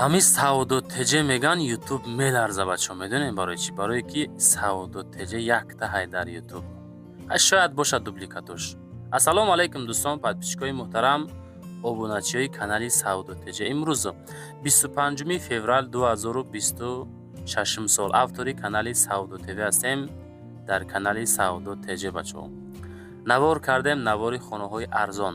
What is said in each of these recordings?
ҳамин савду теҷа меган ютуб меларза бачаҳо. Медонем барои чӣ? Барое ки савду теҷа якта ҳай дар ютуб. Шояд бошад дубликатуш. Ассалому алайкум дӯстон, подписчикои муҳтарам, обуначиҳои канали Савду теҷа. Имрӯз 25 феврал 2026 сол автори канали Савду ТВ ҳастем. дар канали Савду теҷа бачаҳо навор кардем навори хонаҳои арзон,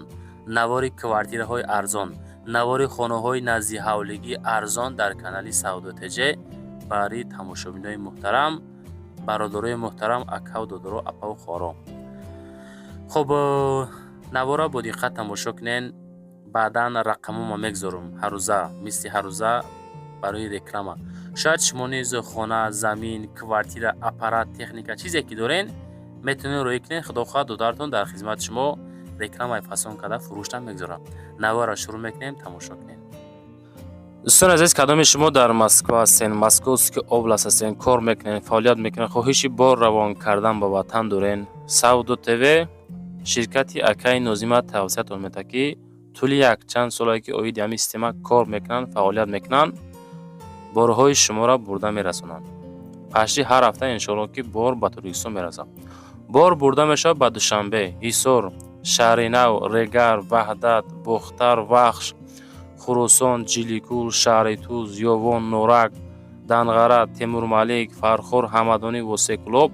навори квартираҳои арзон, навори хонаҳои назди ҳавлигии арзон дар канали Савду теҷа. барои тамошобинои муҳтарам, бародарои муҳтарам, акау додаро, апау хоро. хуб, навора бо диққат тамошо кунен. баъдан рақамома мегзорам ҳаррӯза, мисли ҳаррӯза барои реклама. шояд шумо низ хона, замин, квартира, аппарат, техника чизе ки дорен метавонед рӯй кунед. худохоҳ додаратон дар хизмати шумо рекламаи фасон карда фурӯшта мегзорам. навора шурӯъ мекунем, тамошо кунем. дӯстони азиз, кадоми шумо дар Москва ҳастен, Московский област ҳастен, кор мекунен, фаъолият мекунен, хоҳиши бор равон кардан ба ватан дорен, Савду ТВ ширкати Акаи Нозима тавсиятон метавад ки тӯли як чанд солае ки оиди ҳамин система кор мекунанд, фаъолият мекунанд, борҳои шуморо бурда мерасонанд. пашти ҳар ҳафта иншоалло ки бор ба Торкистон мерасад. бор бурда мешавад ба Душанбе, Ҳисор, Шаҳри Нав, Регар, Ваҳдат, Бухтар, Вахш, Хурусон, Ҷиликул, Шаҳри Туз, Ёвон, Норак, Данғара, Темурмалик, Фархор, Ҳамадонӣ, Восекулоб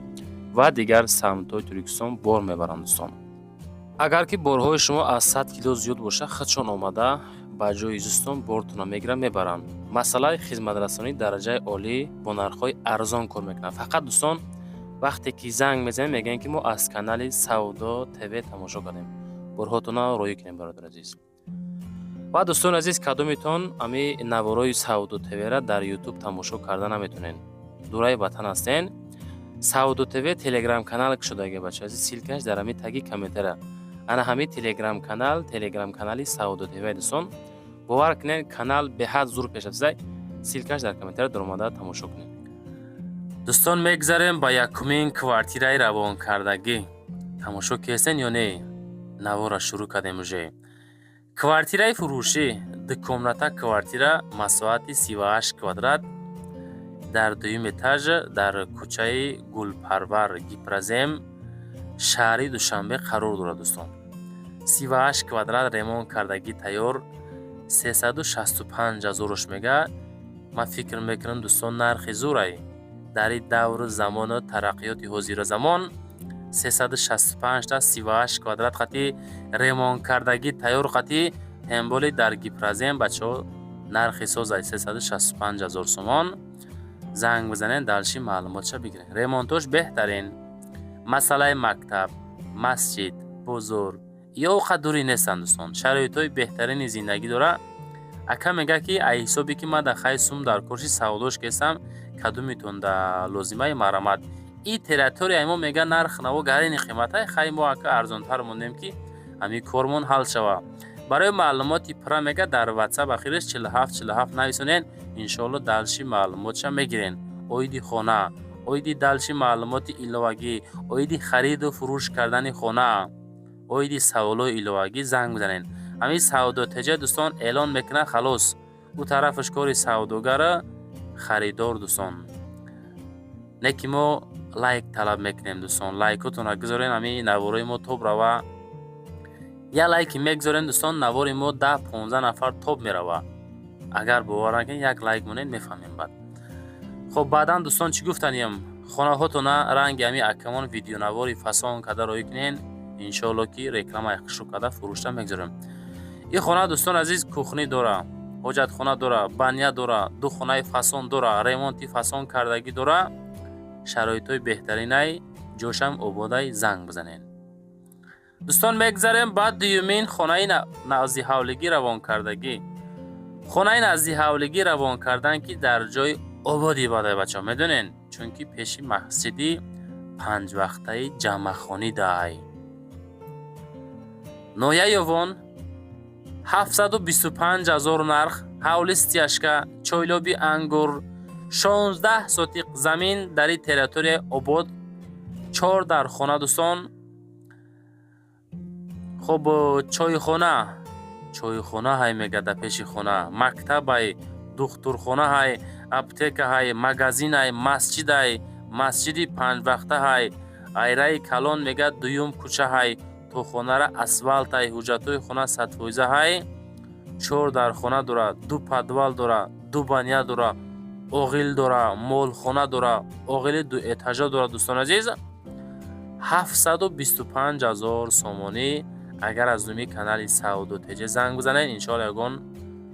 ва дигар самтҳои Туркистон бор мебаранд. дӯстон, агар ки борҳои шумо аз 100 кило зиёд боша, худшон омада ба ҷои зистон бортона мегиранд, мебаранд. масъалаи хизматрасонӣ дараҷаи олӣ бо нархҳои арзон кор мекунанд. фақат дӯстон, вақте ки занг мезанем мегӯем ки мо аз канали Савду ТВ тамошо кардем. борҳотона роӣ кунем бародари азиз. ва дӯстони азиз, кадомитон ами наворои Савду ТВ-ра дар ютуб тамошо карда наметонен, дураи ватан ҳастен, Савду ТВ телеграм канал кушодаги бача азиз, силкаш дар ҳамин таги комментария. ана ҳамин телеграм канали Савду ТВ. дӯстон, бовар кунед, канал беҳад зур пеш афзай. силкаш дар комментария дар омада тамошо кунед. дӯстон, мегзарем ба якумин квартираи равонкардагӣ. тамошо кардем ё не? навора шурӯъ кардем уже. квартираи фурӯшӣ, дукомната квартира масоҳати 38 квадрат дар дуюм этаж дар кӯчаи Гулпарвар, Гипразем, шаҳри Душанбе қарор дорад. дӯстон, 38 квадрат ремонт кардагӣ тайёр 365 000 мега. ман фикр мекунам дӯстон, нархи зурай дар ин давру замону тараққиёти ҳозира замон 365 та 38 квадрат қати ремонт кардагӣ тайёр қати ҳемболи дар Гипразем бачаҳо нархи созай 365 000 сомон. занг бизанен, далши маълумотша бигирен. ремонтош беҳтарин. масъалаи мактаб, масҷид, бозор ё оқа дурӣ нестанд. дӯстон, шароитҳои беҳтарини зиндагӣ дора. ака мега ки ай ҳисоби ки ман да хай сум дар корши савдош кесам, кадомитон да лозимаи марамат и территория мо мега нарх наво гарини қиматай, хай мо ака арзонтар мондем ки ҳамин кормон ҳал шава. барои маълумоти пра мега дар WhatsApp ахираш 47 нависонен, иншоалло далши маълумотша мегирен. оиди хона, оиди далши маълумоти иловагӣ, оиди хариду фурӯш кардани хона, оиди саволои иловагӣ занг бизанен. ҳамин Савду теҷа дӯстон эълон мекуна, халос ӯ тарафаш кори савдогара, харидор. дӯстон, не ки мо лайк талаб мекунем. дӯстон, лайкотонро гузорен, ҳамин навораи мо тоб рава. я лайки мегзорен дӯстон, навори мо 10-15 нафар тоб мерава. агар бовар накунед, як лайк монед, мефаҳмем баъд. хуб, баъдан дӯстон чӣ гуфтанем, хонаҳотона ранги ҳамин акамон видеонавори фасон карда роӣ кунен, иншоалло ки рекламаи хушрӯъ карда фурӯшта мегзорем. ин хона дӯстон азиз кухнӣ дора, ҳоҷатхона дора, баня дора, ду хонаи фасон дора, ремонти фасон кардагӣ дора. шароитҳои беҳтаринай ҷошам ободай, занг бизанен. дӯстон, мегзарем ба дуюмин хонаи наздиҳавлигӣ равонкардагӣ. хонаи наздиҳавлигӣ равон кардан ки дар ҷои ободи бадай бачаҳо, медонен, чунки пеши масҷиди панҷвақтаи ҷамъахонӣ дай. ноҳия Ёвон 725 000 нарх, ҳавли стяжка, чойлоби ангур, 16 сотиқ замин дар ин территорияи обод, 4 дар хона. дӯстон, хуб, чойхона чойхона ҳай мега да пеши хона, мактабай, духтурхона ҳай, аптека ҳай, магазин ҳай, масҷид ҳай, масҷиди панҷвақта ҳай, айраи калон мега дуюм кӯча ҳай, то хонара асфалт ҳай, ҳуҷҷатҳои хона садфоиза ҳай, 4 дар хона дора, 2 подвал дора, 2 баня дора, оғил дора, молхона дора, оғили 2 этажа дора. дӯстон азиз, 725,000 сомонӣ. агар аз думи канали Сауду Теҷа занг бизанед, иншоалло ягон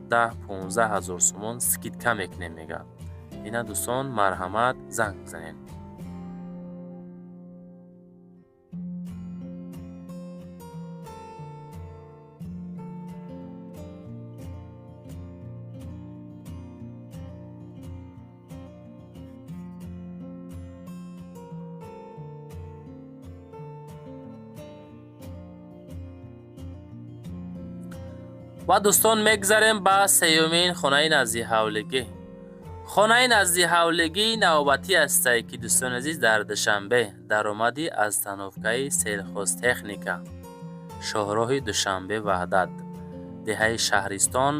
10-15,000 сомон скидка мекунем мега. ина дӯстон, марҳамат, занг бизанед. ва дӯстон, мегзарем ба сеюмин хонаи назди ҳавлигӣ. хонаи назди ҳавлигӣ навбатӣ астае ки дӯстон азиз дар Душанбе, даромадӣ аз танофкаи селхозтехника, шоҳроҳи Душанбе Ваҳдат, деҳаи Шаҳристон,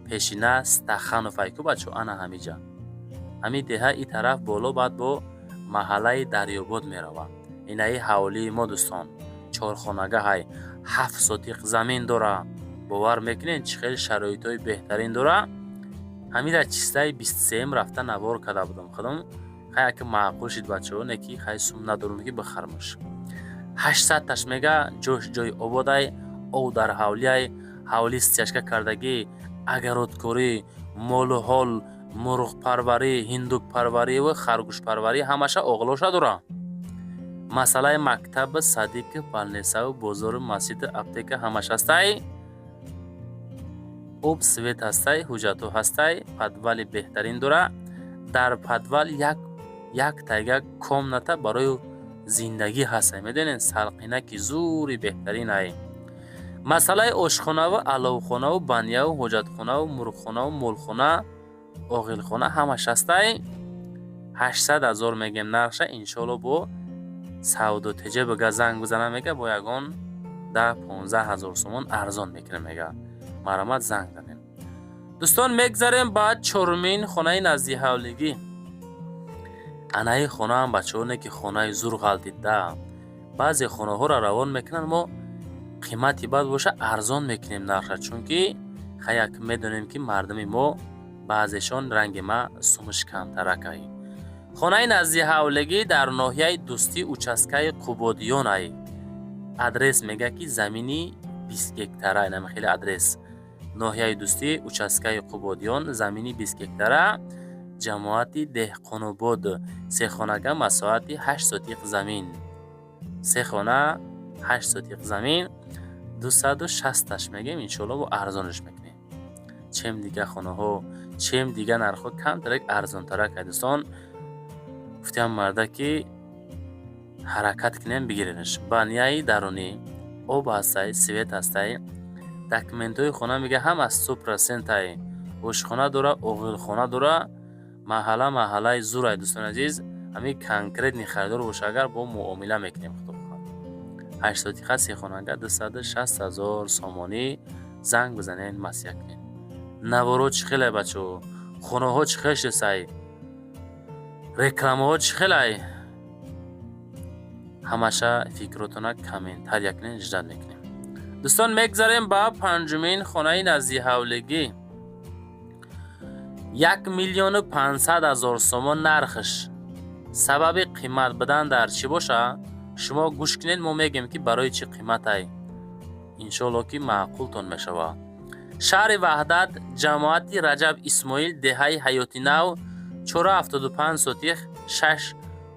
пешина Стаханов айку бачо ана ҳамиҷа. ҳами деҳа и тараф боло баъд бо маҳаллаи Дарёбод мерава. инаи ҳавлии мо дӯстон, 4 хонага ҳай, 7 сотиқ замин дора. бовар мекунед чӣ хел шароитҳои беҳтарин дора. ҳамира чистаи 23 рафта навор карда будам. худам хай ака маъқул шид бачаҳо, не ки хай сум надорум ки бихармуш. 800 таш мега ҷош ҷои ободай, ов дар ҳавлияй, ҳавли стяжка кардагӣ, агародкорӣ, молуҳол, мурғпарварӣ, ҳиндукпарварӣ ва харгӯшпарварӣ ҳамаша оғлоша дора. масъалаи мактаби Садиқи Балнесаву бозору масҷиди аптека ҳамаш ҳастай. об свет ҳастай, ҳуҷҷатҳо ҳастай, подвали беҳтарин дора. дар подвал як тайга комната барои зиндагӣ ҳастай. медонед, салқинаки зури беҳтаринай. масъалаи ошхонаву аловхонаву баняву ҳоҷатхонаву мурғхонаву молхона, оғилхона ҳамаш ҳастай. 800,000 мегем нархша. иншоалло бо Сауду Теҷа бига занг бизанам мега, бо ягон 10-15,000 сомон арзон мекунем мега. марҳамат, занг занед. дӯстон, мегзарем ба чорумин хонаи назди ҳавлигӣ. анаи хона ҳам бачаҳо не ки хонаи зур ғалтида. баъзе хонаҳоро равон мекунанд, мо қимати бад боша арзон мекунем нархша, чунки хаяк медонем ки мардуми мо баъзешон ранги ма сумш камтаракай. хонаи назди ҳавлигӣ дар ноҳияи дӯстӣ участкаи Қубодиёнай. адрес мега ки замини 20 гектара. инам хеле адрес. ноҳияи дӯстӣ участкаи Қубодиён, замини 20 гектара, ҷамоати Деҳқонобод, 3 хонага масоҳати 8 сотиқ замин. 3 хона 8 сотиқ замин, 260 таш мегем. иншоалло бо арзонаш мекунем. чем дига хонаҳо, чем дига нархҳо камтарак арзонтарак дӯстон. гуфтам марда ки ҳаракат кунем бигиренаш. баняи дарунӣ, об ҳастай, свет ҳастай. документҳои хона мега ҳама 100% ай. ошхона дора, оғилхона дора. маҳаллаи зурай дӯстон азиз. ҳами конкретни харидор боша, агар бо муомила мекунем. 8 сотиқа 3 хонага 260,000 сомонӣ. занг бизанед, масъя кунед. наворо чӣ хелай бачаҳо, хонаҳо чӣ хел шудсай, рекламаҳо чӣ хелай. ҳамаша фикротона комментар якнен ждат мекунем. дӯстон, мегзарем ба панҷумин хонаи назди ҳавлигӣ. 1,500,000 сомон нархш. сабаби қимат будан дар чӣ боша? шумо гӯш кунед, мо мегем ки барои чӣ қиматай. иншоалло ки маъқултон мешава. шаҳри Ваҳдат, ҷамоати Раҷаб Исмоил, деҳаи Ҳаёти Нав, 475 сотиқ, 6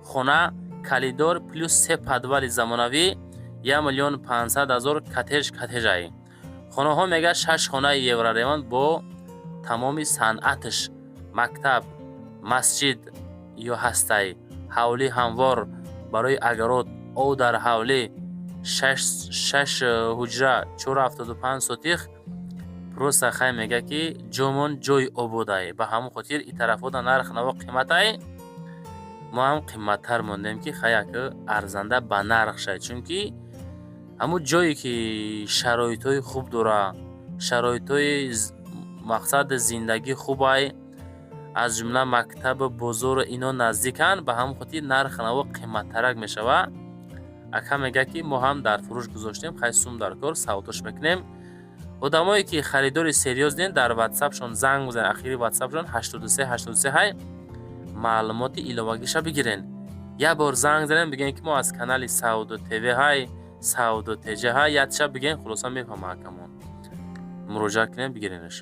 хона калидор плюс 3 подвали замонавӣ, 1,500,000 катежай. хонаҳо мега 6 хонаи еврареванд бо тамоми санъатш, мактаб, масҷид ё ҳастай, ҳавли ҳамвор барои агарод, ов дар ҳавлӣ, 6 ҳуҷра, 475 сотиқ. просто хай мега ки ҷомон ҷои ободай. ба ҳамон хотир и тарафода нарх наво қиматай. мо ҳам қиматтар мондем ки хаяк арзанда ба нарх шай, чунки ҳамун ҷое ки шароитҳои хуб дора, шароитҳои мақсад зиндагӣ хубай, аз ҷумла мактаб, бозор ино наздиканд, ба ҳамон хотир нарх наво қиматтарак мешавад. Ака мега ки мо ҳам дар фурӯш гузоштем, хай сум дар кор савдош мекунем. одамое ки харидори серьёзнен дар ватсапшон занг бизанед, ахири ватсапшон 8383 ҳай маълумоти иловагиша бигирен. як бор занг занем бигем ки мо аз канали Саудо ТВ ҳай, Саудо ТЖ ҳай, ятша бигем, хулоса мефаҳма акамон. муроҷиат кунем бигиренаш.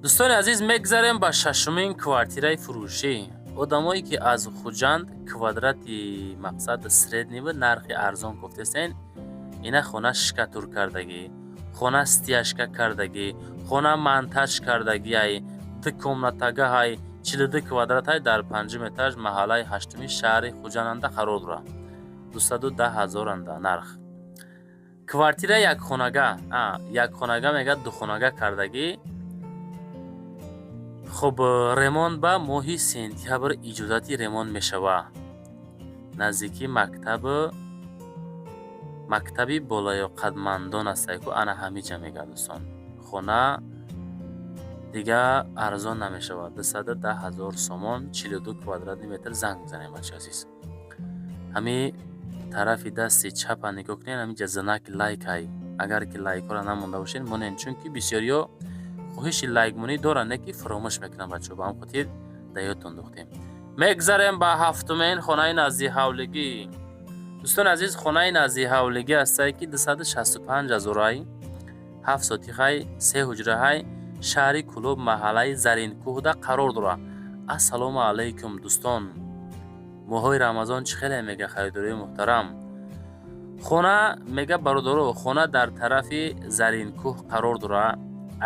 дӯстони азиз, мегзарем ба шашумин квартираи фурӯшӣ. одамое ки аз хуҷанд квадрати мақсад средниву нархи арзон гуфтестен, ина хона шикатур кардагӣ, хона стяжка кардагӣ, хона монтаж кардагиай, ду комнатагаҳай 42 квадратҳай дар 5 этаж маҳаллаи 8 шаҳри хуҷананда қарор дорад. 210,000 анда нарх. квартира якхонага мега духонага кардагӣ. хуб, ремонт ба моҳи сентябр иҷозати ремонт мешавад. наздики мактаби болоёқадмандон астае ку ана ҳамиҷа мега дӯстон. хона дига арзон намешавад. 210,000 сомон 42 квадратный метр. занг бизанем бача азиз. ҳами тарафи дасти чапа нигоҳ кунед, ҳамиҷа знаки лайк ҳай. агар ки лайкҳоро намонда бошед монед, чунки бисёриё хоҳиши лайкмонӣ доранд, не ки фаромӯш мекунанд бачаҳо. ба ҳамон хотир дар ёдтон дохтем. мегзарем ба ҳафтумин хонаи назди ҳавлигӣ. дӯстони азиз, хонаи назди ҳавлигӣ астае ки 265,000 ҳай, 7 сотихай, 3 ҳуҷраҳай, шаҳри Кӯлоб, маҳаллаи Заринкӯҳда қарор дорад. ассалому алайкум дӯстон. моҳои рамазон чӣ хеле мега харидории муҳтарам. хона мега бародаро, хона дар тарафи Заринкӯҳ қарор дорад.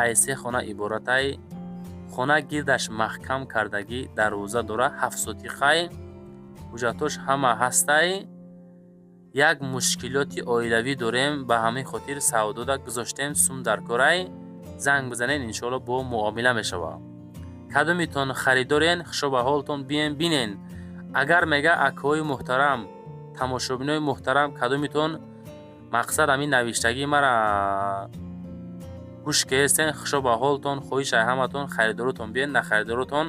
айсе хона иборатай. хона гирдаш маҳкам кардагӣ дарвоза дора, 7 сотихай, ҳуҷҷатош ҳама ҳастай. як мушкилоти оилавӣ дорем, ба ҳамин хотир савдода гузоштем, сум дар корай. занг бизанед, иншоалло бо муомила мешавад. кадомитон харидорен, хушо ба ҳолтон биен бинен. агар мега акаҳои муҳтарам, тамошобинои муҳтарам, кадомитон мақсад ҳамин навиштагии мара гӯш кестен, хушо ба ҳолтон, хоҳишай ҳаматон харидоротон биен, нахаридоротон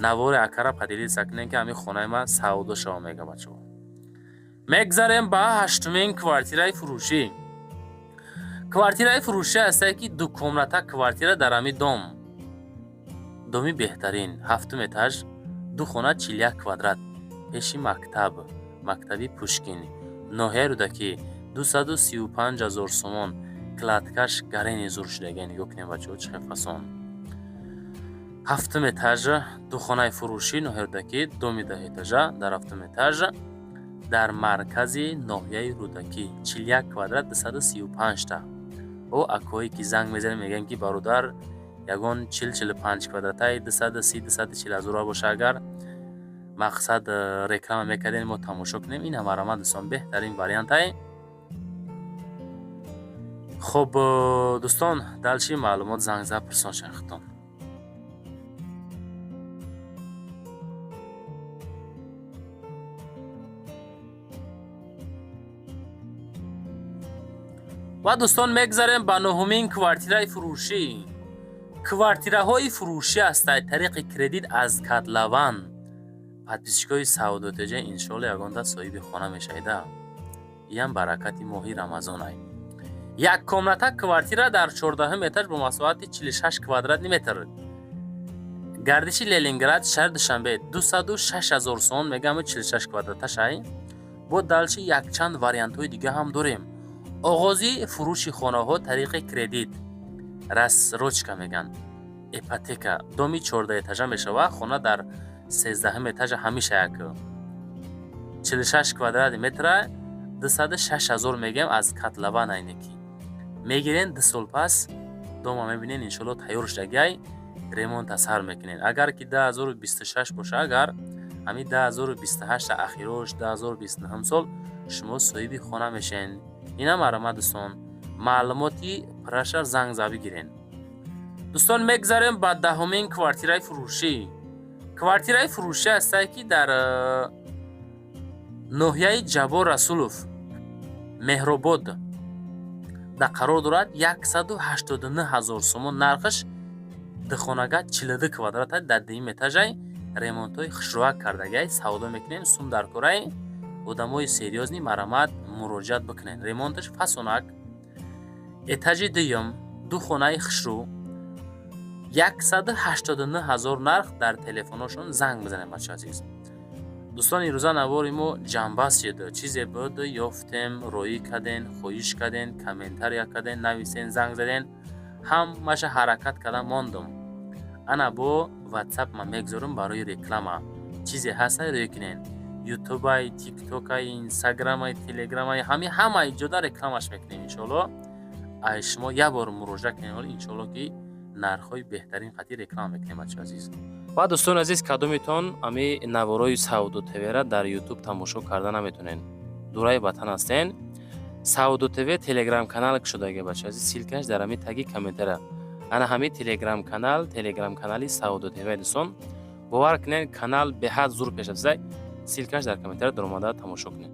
навори акара падилӣ сакунен ки ҳамин хонаи ма савдо шава мега бачаҳо. мегзарем ба ҳаштумин квартираи фурӯшӣ. квартираи фурӯшӣ астае ки ду комната квартира дар ҳамин доми беҳтарин, 7 этаж, ду хона 41 квадрат, пеши мактаби Пушкин, ноҳияи Рӯдакӣ, 235,000 сомон. кладкаш гарени зур шудаги. нигоҳ кунем бачаҳо, чӣ хел фасон. 7 этаж, ду хонаи фурӯшӣ, ноҳияи Рӯдакӣ, доми 10 этажа дар 7 этаж дар маркази ноҳияи Рӯдакӣ, 41 квадрат, 235 та. о акои ки занг мезанем мегӯянд ки бародар ягон 40-45 квадратаи 230-240,000 боша, агар мақсад реклама мекардем мо тамошо кунем, ин ҳамарама дӯстон беҳтарин вариантай. хуб дӯстон, далчи маълумот занг зад пурсон шахтон. ва дӯстон мегзарем ба нӯҳумин квартираи фурӯшӣ. квартираҳои фурӯшӣ аз тариқи кредит аз Котлован, подписчикои Саудо ТЖ иншоалло ягонда соҳиби хона мешавида. ям баракати моҳи рамазон ай. як комната квартира дар 14 этаж бо масоҳати 46 квадратный метр. гардиши Ленинград, шаҳри Душанбе, 206,000 сомон мегам 46 квадраташ ай. бо далчи якчанд вариантҳои дига ҳам дорем. оғози фурӯши хонаҳо тариқи кредит, рассрочка меган, ипотека доми 14 этажа мешавад. хона дар 13 этажа ҳамеша як 46 квадрат метра 206 000 мегем аз котлован айники мегирен. 2 сол пас дома мебинен иншоалло тайёр шудагай ремонт аз ҳар мекунен. агар ки 2026 боша, агар ҳами 2028 ахирош 2029 сол шумо соҳиби хона мешавед. ина марама дӯстон, маълумоти праша занг заби гирен. дӯстон, мегзарем ба 10-умин квартираи фурӯшӣ. квартираи фурӯшӣ ҳастае ки дар ноҳияи Ҷабор Расулов Меҳробод да қарор дорад. 189 000 сомон нархаш. духонага 42 квадрата дар 2 этажай ремонтҳои хушрӯак кардагай савдо мекунем. сум дар кораи одамои серьёзни марамат муроҷиат бикунен. ремонташ фасонак. этажи дуюм, ду хонаи хушрӯ 189 000 нарх. дар телефоношон занг бизанем бачаҳо азиз. дӯстон, ирӯза навори мо ҷанбаст шуд. чизе буд ёфтем, роӣ карден, хоҳиш карден, комментария карден, нависен, занг заден. ҳамаша ҳаракат кардан мондум. ана бо ватсап ма мегзорум барои реклама. чизе ҳаста рӯй кунен. ютубай, тиктокай, инстаграмай, телеграмай, ҳамаи ҷода рекламаш мекунем. иншоалло ай шумо як бор муроҷиат кунед. иншоалло ки нархҳои беҳтарин қатъи реклама мекунем бачаҳо азиз. ва дӯстон азиз, кадомитон ами наворои Сауду ТВ-ра дар ютуб тамошо карда наметонен. дураи батан ҳастен. Сауду ТВ телеграм канал шудаги бачаҳо азиз. силкаш дар ами таги комментария. ана ҳами телеграм канали Сауду ТВ дӯстон. бовар кунед, канал беҳад зур пеш афзай. силкаш дар комментария дар омада тамошо кунед.